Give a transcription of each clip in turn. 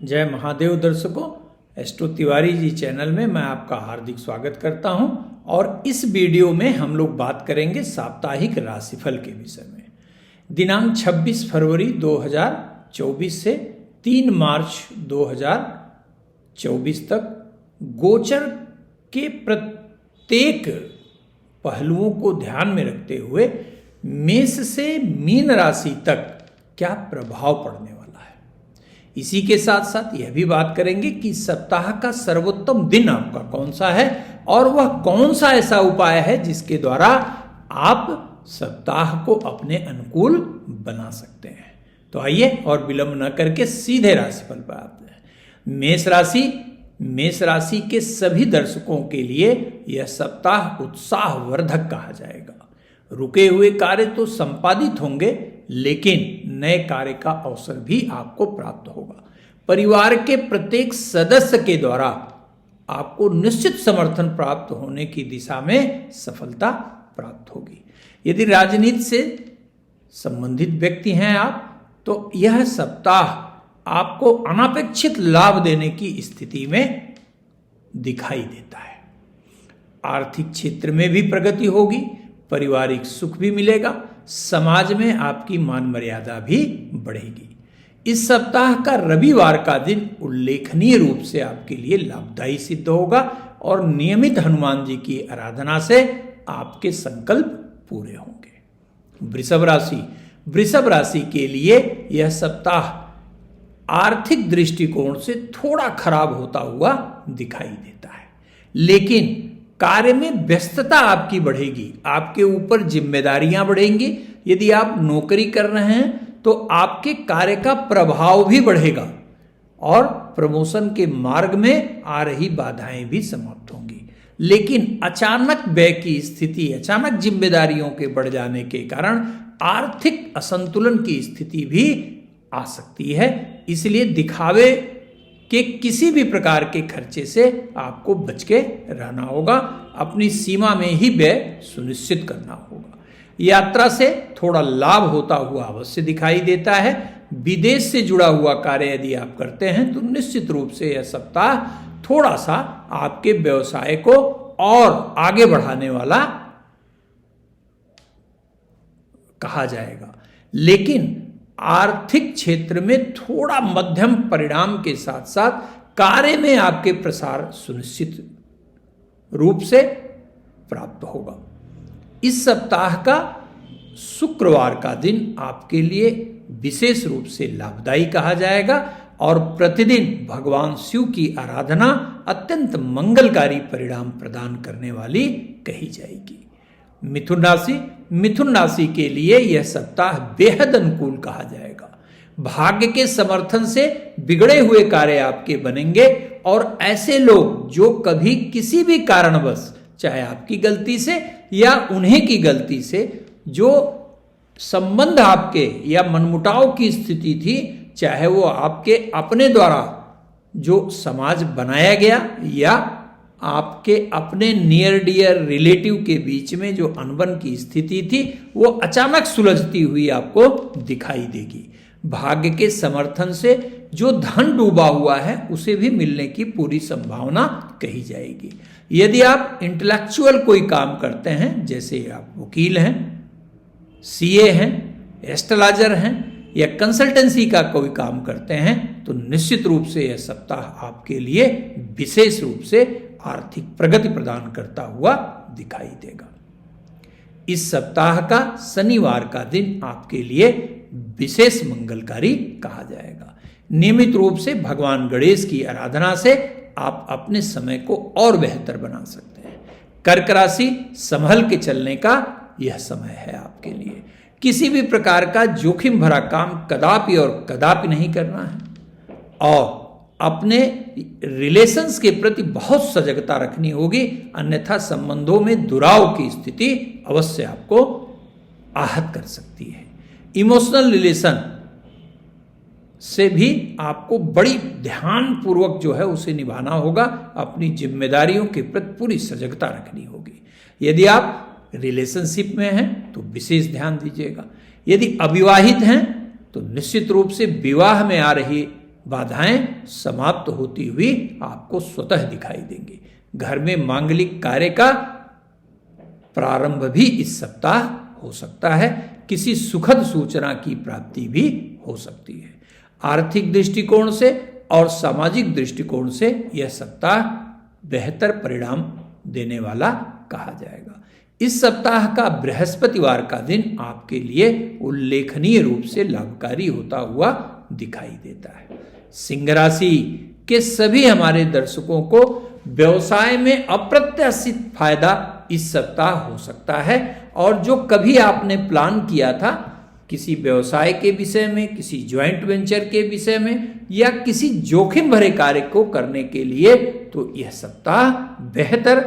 जय महादेव दर्शकों, astro Tiwari ji channel में मैं आपका हार्दिक स्वागत करता हूं। और इस वीडियो में हम लोग बात करेंगे साप्ताहिक राशिफल के विषय में। दिनांक 26 फरवरी 2024 से 3 मार्च 2024 तक गोचर के प्रत्येक पहलुओं को ध्यान में रखते हुए मेष से मीन राशि तक क्या प्रभाव पड़ने वाला है। इसी के साथ साथ यह भी बात करेंगे कि सप्ताह का सर्वोत्तम दिन आपका कौन सा है और वह कौन सा ऐसा उपाय है जिसके द्वारा आप सप्ताह को अपने अनुकूल बना सकते हैं। तो आइए और विलंब न करके सीधे राशिफल पर आते हैं। मेष राशि के सभी दर्शकों के लिए यह सप्ताह उत्साहवर्धक कहा जाएगा। रुके हुए कार्य तो संपादित होंगे, लेकिन नए कार्य का अवसर भी आपको प्राप्त होगा। परिवार के प्रत्येक सदस्य के द्वारा आपको निश्चित समर्थन प्राप्त होने की दिशा में सफलता प्राप्त होगी। यदि राजनीति से संबंधित व्यक्ति हैं आप, तो यह सप्ताह आपको अनपेक्षित लाभ देने की स्थिति में दिखाई देता है। आर्थिक क्षेत्र में भी प्रगति होगी, पारिवारिक सुख भी मिलेगा, समाज में आपकी मान मर्यादा भी बढ़ेगी। इस सप्ताह का रविवार का दिन उल्लेखनीय रूप से आपके लिए लाभदायी सिद्ध होगा और नियमित हनुमान जी की आराधना से आपके संकल्प पूरे होंगे। वृषभ राशि के लिए यह सप्ताह आर्थिक दृष्टिकोण से थोड़ा खराब होता हुआ दिखाई देता है, लेकिन कार्य में व्यस्तता आपकी बढ़ेगी, आपके ऊपर जिम्मेदारियां बढ़ेंगी। यदि आप नौकरी कर रहे हैं तो आपके कार्य का प्रभाव भी बढ़ेगा और प्रमोशन के मार्ग में आ रही बाधाएं भी समाप्त होंगी। लेकिन अचानक व्यय की स्थिति, अचानक जिम्मेदारियों के बढ़ जाने के कारण आर्थिक असंतुलन की स्थिति भी आ सकती है। इसलिए दिखावे के किसी भी प्रकार के खर्चे से आपको बच के रहना होगा। अपनी सीमा में ही व्यय सुनिश्चित करना होगा। यात्रा से थोड़ा लाभ होता हुआ अवश्य दिखाई देता है। विदेश से जुड़ा हुआ कार्य यदि आप करते हैं तो निश्चित रूप से यह सप्ताह थोड़ा सा आपके व्यवसाय को और आगे बढ़ाने वाला कहा जाएगा। लेकिन आर्थिक क्षेत्र में थोड़ा मध्यम परिणाम के साथ साथ कार्य में आपके प्रसार सुनिश्चित रूप से प्राप्त होगा। इस सप्ताह का शुक्रवार का दिन आपके लिए विशेष रूप से लाभदायी कहा जाएगा और प्रतिदिन भगवान शिव की आराधना अत्यंत मंगलकारी परिणाम प्रदान करने वाली कही जाएगी। मिथुन राशि के लिए यह सप्ताह बेहद अनुकूल कहा जाएगा। भाग्य के समर्थन से बिगड़े हुए कार्य आपके बनेंगे और ऐसे लोग जो कभी किसी भी कारणवश, चाहे आपकी गलती से या उन्हीं की गलती से, जो संबंध आपके या मनमुटाव की स्थिति थी, चाहे वो आपके अपने द्वारा जो समाज बनाया गया या आपके अपने नियर डियर रिलेटिव के बीच में जो अनबन की स्थिति थी, वो अचानक सुलझती हुई आपको दिखाई देगी। भाग्य के समर्थन से जो धन डूबा हुआ है उसे भी मिलने की पूरी संभावना कही जाएगी। यदि आप इंटेलेक्चुअल कोई काम करते हैं, जैसे आप वकील हैं, सीए हैं, एस्ट्रोलॉजर हैं या कंसल्टेंसी का कोई काम करते हैं, तो निश्चित रूप से यह सप्ताह आपके लिए विशेष रूप से आर्थिक प्रगति प्रदान करता हुआ दिखाई देगा। इस सप्ताह का शनिवार का दिन आपके लिए विशेष मंगलकारी कहा जाएगा। नियमित रूप से भगवान गणेश की आराधना से आप अपने समय को और बेहतर बना सकते हैं। कर्क राशि, संभल के चलने का यह समय है आपके लिए। किसी भी प्रकार का जोखिम भरा काम कदापि और कदापि नहीं करना है और अपने रिलेशंस के प्रति बहुत सजगता रखनी होगी, अन्यथा संबंधों में दुराव की स्थिति अवश्य आपको आहत कर सकती है। इमोशनल रिलेशन से भी आपको बड़ी ध्यानपूर्वक जो है उसे निभाना होगा। अपनी जिम्मेदारियों के प्रति पूरी सजगता रखनी होगी। यदि आप रिलेशनशिप में हैं तो विशेष ध्यान दीजिएगा। यदि अविवाहित हैं तो निश्चित रूप से विवाह में आ रही बाधाएं समाप्त होती हुई आपको स्वतः दिखाई देंगी। घर में मांगलिक कार्य का प्रारंभ भी इस सप्ताह हो सकता है। किसी सुखद सूचना की प्राप्ति भी हो सकती है। आर्थिक दृष्टिकोण से और सामाजिक दृष्टिकोण से यह सप्ताह बेहतर परिणाम देने वाला कहा जाएगा। इस सप्ताह का बृहस्पतिवार का दिन आपके लिए उल्लेखनीय रूप से लाभकारी होता हुआ दिखाई देता है। सिंह राशि के सभी हमारे दर्शकों को व्यवसाय में अप्रत्याशित फायदा इस सप्ताह हो सकता है और जो कभी आपने प्लान किया था किसी व्यवसाय के विषय में, किसी ज्वाइंट वेंचर के विषय में या किसी जोखिम भरे कार्य को करने के लिए, तो यह सप्ताह बेहतर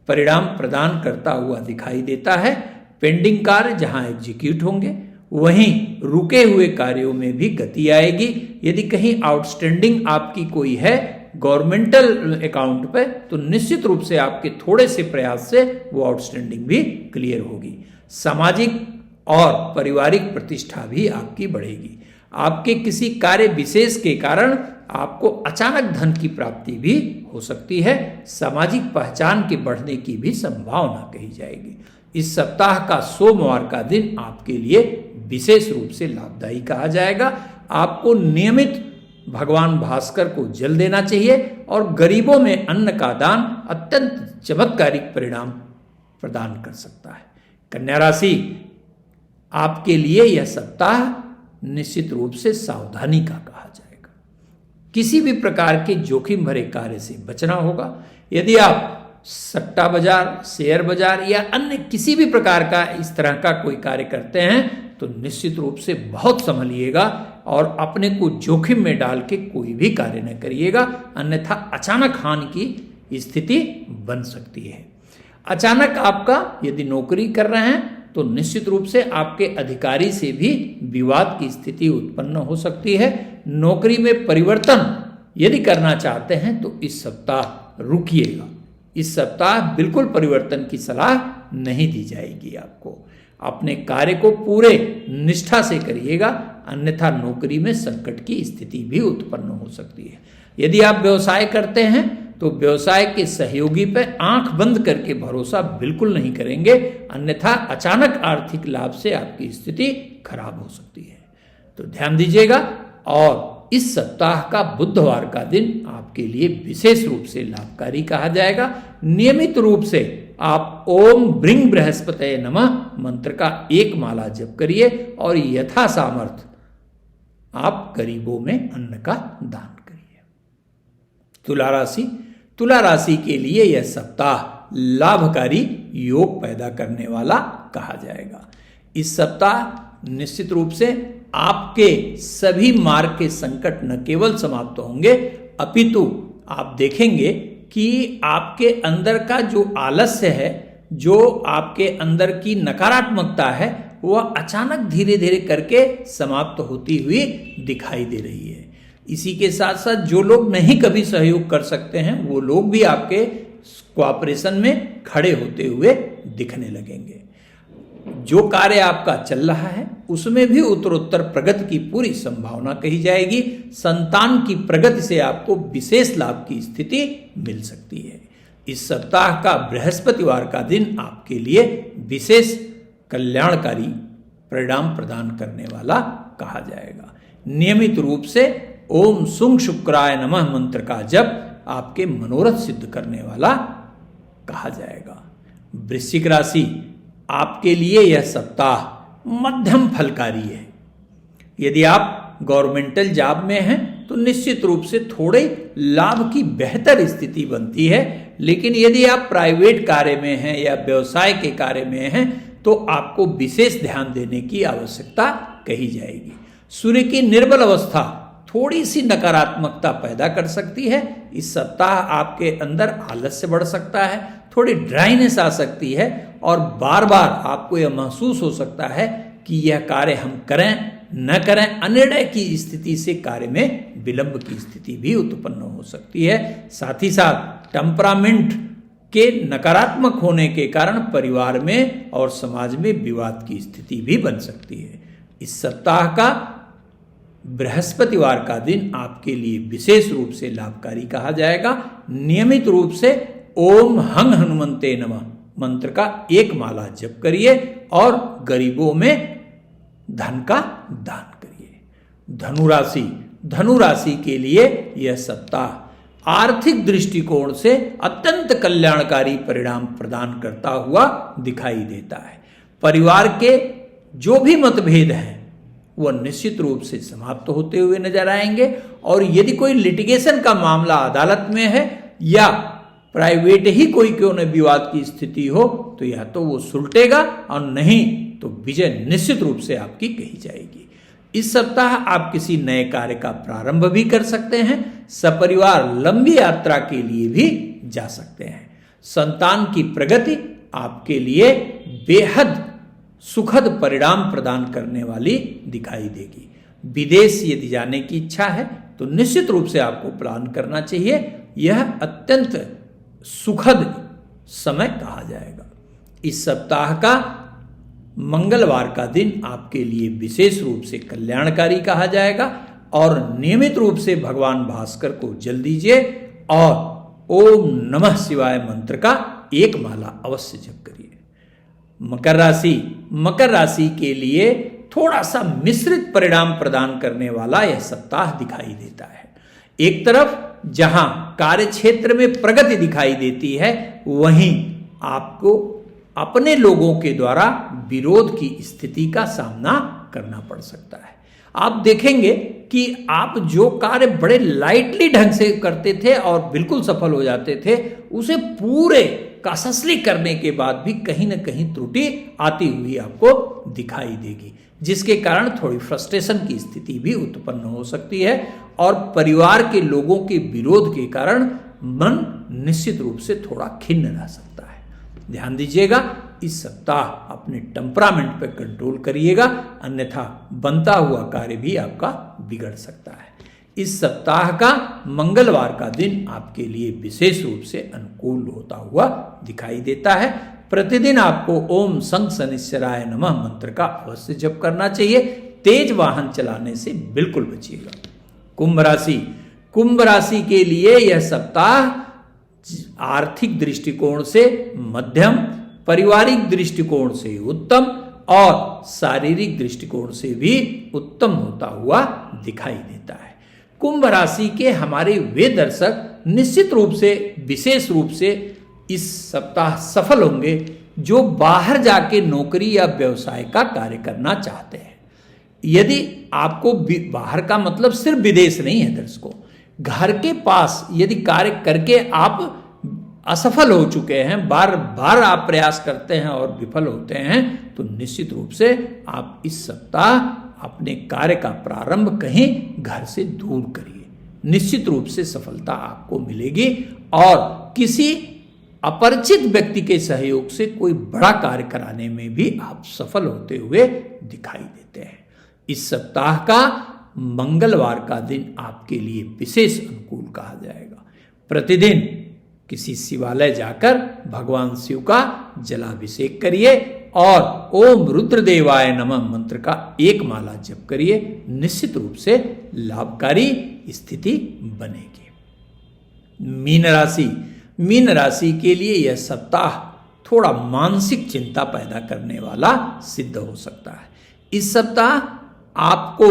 परिणाम प्रदान करता हुआ दिखाई देता है। पेंडिंग कार्य जहां एग्जीक्यूट होंगे, वहीं रुके हुए कार्यों में भी गति आएगी। यदि कहीं आउटस्टैंडिंग आपकी कोई है गवर्नमेंटल अकाउंट पे, तो निश्चित रूप से आपके थोड़े से प्रयास से वो आउटस्टैंडिंग भी क्लियर होगी। सामाजिक और पारिवारिक प्रतिष्ठा भी आपकी बढ़ेगी। आपके किसी कार्य विशेष के कारण आपको अचानक धन की प्राप्ति भी हो सकती है। सामाजिक पहचान के बढ़ने की भी संभावना कही जाएगी। इस सप्ताह का सोमवार का दिन आपके लिए विशेष रूप से लाभदायी कहा जाएगा। आपको नियमित भगवान भास्कर को जल देना चाहिए और गरीबों में अन्न का दान अत्यंत चमत्कारिक परिणाम प्रदान कर सकता है। कन्या राशि, आपके लिए यह सप्ताह निश्चित रूप से सावधानी का कहा जाएगा। किसी भी प्रकार के जोखिम भरे कार्य से बचना होगा। यदि आप सट्टा बाजार, शेयर बाजार या अन्य किसी भी प्रकार का इस तरह का कोई कार्य करते हैं तो निश्चित रूप से बहुत संभलिएगा और अपने को जोखिम में डाल के कोई भी कार्य न करिएगा, अन्यथा अचानक हानि की स्थिति बन सकती है। अचानक आपका यदि नौकरी कर रहे हैं तो निश्चित रूप से आपके अधिकारी से भी विवाद की स्थिति उत्पन्न हो सकती है। नौकरी में परिवर्तन यदि करना चाहते हैं तो इस सप्ताह रुकिएगा। इस सप्ताह बिल्कुल परिवर्तन की सलाह नहीं दी जाएगी आपको। अपने कार्य को पूरे निष्ठा से करिएगा, अन्यथा नौकरी में संकट की स्थिति भी उत्पन्न हो सकती है। यदि आप व्यवसाय करते हैं तो व्यवसाय के सहयोगी पर आंख बंद करके भरोसा बिल्कुल नहीं करेंगे, अन्यथा अचानक आर्थिक लाभ से आपकी स्थिति खराब हो सकती है। तो ध्यान दीजिएगा। और इस सप्ताह का बुधवार का दिन आपके लिए विशेष रूप से लाभकारी कहा जाएगा। नियमित रूप से आप ओम ब्रिंग बृहस्पतये नमः मंत्र का एक माला जप करिए और यथा सामर्थ आप गरीबों में अन्न का दान करिए। तुला राशि के लिए यह सप्ताह लाभकारी योग पैदा करने वाला कहा जाएगा। इस सप्ताह निश्चित रूप से आपके सभी मार्ग के संकट न केवल समाप्त होंगे, अपितु आप देखेंगे कि आपके अंदर का जो आलस्य है, जो आपके अंदर की नकारात्मकता है, वह अचानक धीरे धीरे करके समाप्त होती हुई दिखाई दे रही है। इसी के साथ साथ जो लोग नहीं कभी सहयोग कर सकते हैं, वो लोग भी आपके कोऑपरेशन में खड़े होते हुए दिखने लगेंगे। जो कार्य आपका चल रहा है उसमें भी उत्तरोत्तर प्रगति की पूरी संभावना कही जाएगी। संतान की प्रगति से आपको विशेष लाभ की स्थिति मिल सकती है। इस सप्ताह का बृहस्पतिवार का दिन आपके लिए विशेष कल्याणकारी परिणाम प्रदान करने वाला कहा जाएगा। नियमित रूप से ओम सुंग शुक्राय नमः मंत्र का जप आपके मनोरथ सिद्ध करने वाला कहा जाएगा। वृश्चिक राशि, आपके लिए यह सप्ताह मध्यम फलकारी है। यदि आप गवर्नमेंटल जॉब में हैं तो निश्चित रूप से थोड़े लाभ की बेहतर स्थिति बनती है, लेकिन यदि आप प्राइवेट कार्य में हैं या व्यवसाय के कार्य में हैं तो आपको विशेष ध्यान देने की आवश्यकता कही जाएगी। सूर्य की निर्बल अवस्था थोड़ी सी नकारात्मकता पैदा कर सकती है। इस सप्ताह आपके अंदर आलस्य बढ़ सकता है, थोड़ी ड्राइनेस आ सकती है और बार बार आपको यह महसूस हो सकता है कि यह कार्य हम करें न करें, अनिर्णय की स्थिति से कार्य में विलंब की स्थिति भी उत्पन्न हो सकती है। साथ ही साथ टेम्परामेंट के नकारात्मक होने के कारण परिवार में और समाज में विवाद की स्थिति भी बन सकती है। इस सप्ताह का बृहस्पतिवार का दिन आपके लिए विशेष रूप से लाभकारी कहा जाएगा। नियमित रूप से ओम हंग हनुमंते नमः मंत्र का एक माला जप करिए और गरीबों में धन का दान करिए। धनु राशि के लिए यह सप्ताह आर्थिक दृष्टिकोण से अत्यंत कल्याणकारी परिणाम प्रदान करता हुआ दिखाई देता है। परिवार के जो भी मतभेद हैं वह निश्चित रूप से समाप्त होते हुए नजर आएंगे, और यदि कोई लिटिगेशन का मामला अदालत में है या प्राइवेट ही कोई क्यों न विवाद की स्थिति हो तो या तो वो सुलटेगा और नहीं तो विजय निश्चित रूप से आपकी कही जाएगी। इस सप्ताह आप किसी नए कार्य का प्रारंभ भी कर सकते हैं। सपरिवार लंबी यात्रा के लिए भी जा सकते हैं। संतान की प्रगति आपके लिए बेहद सुखद परिणाम प्रदान करने वाली दिखाई देगी। विदेश यदि जाने की इच्छा है तो निश्चित रूप से आपको प्लान करना चाहिए। यह अत्यंत सुखद समय कहा जाएगा। इस सप्ताह का मंगलवार का दिन आपके लिए विशेष रूप से कल्याणकारी कहा जाएगा, और नियमित रूप से भगवान भास्कर को जल दीजिए और ओम नमः शिवाय मंत्र का एक माला अवश्य जप करिए। मकर राशि के लिए थोड़ा सा मिश्रित परिणाम प्रदान करने वाला यह सप्ताह दिखाई देता है। एक तरफ जहां कार्य क्षेत्र में प्रगति दिखाई देती है, वहीं आपको अपने लोगों के द्वारा विरोध की स्थिति का सामना करना पड़ सकता है। आप देखेंगे कि आप जो कार्य बड़े लाइटली ढंग से करते थे और बिल्कुल सफल हो जाते थे, उसे पूरे कससली करने के बाद भी कहीं ना कहीं त्रुटि आती हुई आपको दिखाई देगी, जिसके कारण थोड़ी फ्रस्ट्रेशन की स्थिति भी उत्पन्न हो सकती है, और परिवार के लोगों के विरोध के कारण मन निश्चित रूप से थोड़ा खिन्न रह सकता है। ध्यान दीजिएगा, इस सप्ताह अपने टेम्परामेंट पर कंट्रोल करिएगा, अन्यथा बनता हुआ कार्य भी आपका बिगड़ सकता है। इस सप्ताह का मंगलवार का दिन आपके लिए विशेष रूप से अनुकूल होता हुआ दिखाई देता है। प्रतिदिन आपको ओम शंख शनिश्चराय नमः मंत्र का अवश्य जप करना चाहिए। तेज वाहन चलाने से बिल्कुल बचिएगा। कुंभ राशि के लिए यह सप्ताह आर्थिक दृष्टिकोण से मध्यम, पारिवारिक दृष्टिकोण से उत्तम और शारीरिक दृष्टिकोण से भी उत्तम होता हुआ दिखाई देता है। कुंभ राशि के हमारे वे दर्शक निश्चित रूप से विशेष रूप से इस सप्ताह सफल होंगे जो बाहर जाके नौकरी या व्यवसाय का कार्य करना चाहते हैं। यदि आपको बाहर का मतलब सिर्फ विदेश नहीं है दर्शकों, घर के पास यदि कार्य करके आप असफल हो चुके हैं, बार बार आप प्रयास करते हैं और विफल होते हैं, तो निश्चित रूप से आप इस सप्ताह अपने कार्य का प्रारंभ कहीं घर से दूर करिए। निश्चित रूप से सफलता आपको मिलेगी और किसी अपरिचित व्यक्ति के सहयोग से कोई बड़ा कार्य कराने में भी आप सफल होते हुए दिखाई देते हैं। इस सप्ताह का मंगलवार का दिन आपके लिए विशेष अनुकूल कहा जाएगा। प्रतिदिन किसी शिवालय जाकर भगवान शिव का जलाभिषेक करिए और ओम रुद्रदेवाय नमः मंत्र का एक माला जप करिए। निश्चित रूप से लाभकारी स्थिति बनेगी। मीन राशि के लिए यह सप्ताह थोड़ा मानसिक चिंता पैदा करने वाला सिद्ध हो सकता है। इस सप्ताह आपको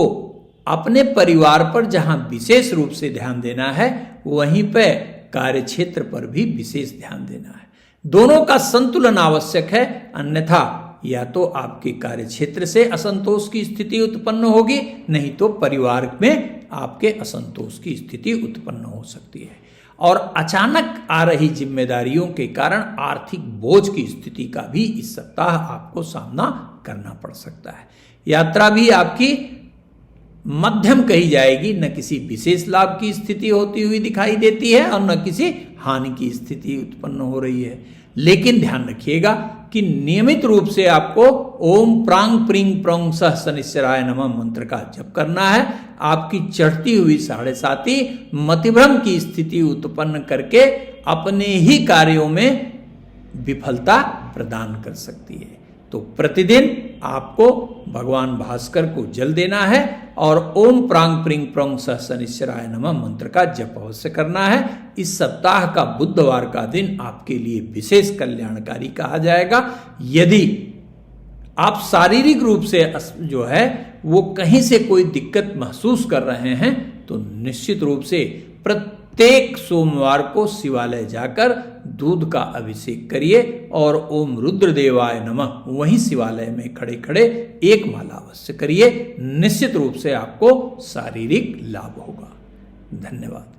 अपने परिवार पर जहां विशेष रूप से ध्यान देना है, वहीं पे कार्य क्षेत्र पर भी विशेष ध्यान देना है। दोनों का संतुलन आवश्यक है, अन्यथा या तो आपके कार्य क्षेत्र से असंतोष की स्थिति उत्पन्न होगी, नहीं तो परिवार में आपके असंतोष की स्थिति उत्पन्न हो सकती है। और अचानक आ रही जिम्मेदारियों के कारण आर्थिक बोझ की स्थिति का भी इस सप्ताह आपको सामना करना पड़ सकता है। यात्रा भी आपकी मध्यम कही जाएगी, न किसी विशेष लाभ की स्थिति होती हुई दिखाई देती है और न किसी हानि की स्थिति उत्पन्न हो रही है। लेकिन ध्यान रखिएगा कि नियमित रूप से आपको ओम प्रांग प्रिंग प्रोंग सह शनिश्चराय नमः मंत्र का जप करना है। आपकी चढ़ती हुई 7.5 मतिभ्रम की स्थिति उत्पन्न करके अपने ही कार्यों में विफलता प्रदान कर सकती है। तो प्रतिदिन आपको भगवान भास्कर को जल देना है और ओम प्रांग प्रिंग प्रोंग सह शनिश्चराय नमः मंत्र का जप अवश्य करना है। इस सप्ताह का बुधवार का दिन आपके लिए विशेष कल्याणकारी कहा जाएगा। यदि आप शारीरिक रूप से जो है वो कहीं से कोई दिक्कत महसूस कर रहे हैं तो निश्चित रूप से प्रत्येक सोमवार को शिवालय जाकर दूध का अभिषेक करिए और ओम रुद्रदेवाय नमः वहीं शिवालय में खड़े खड़े एक माला अवश्य करिए। निश्चित रूप से आपको शारीरिक लाभ होगा। धन्यवाद।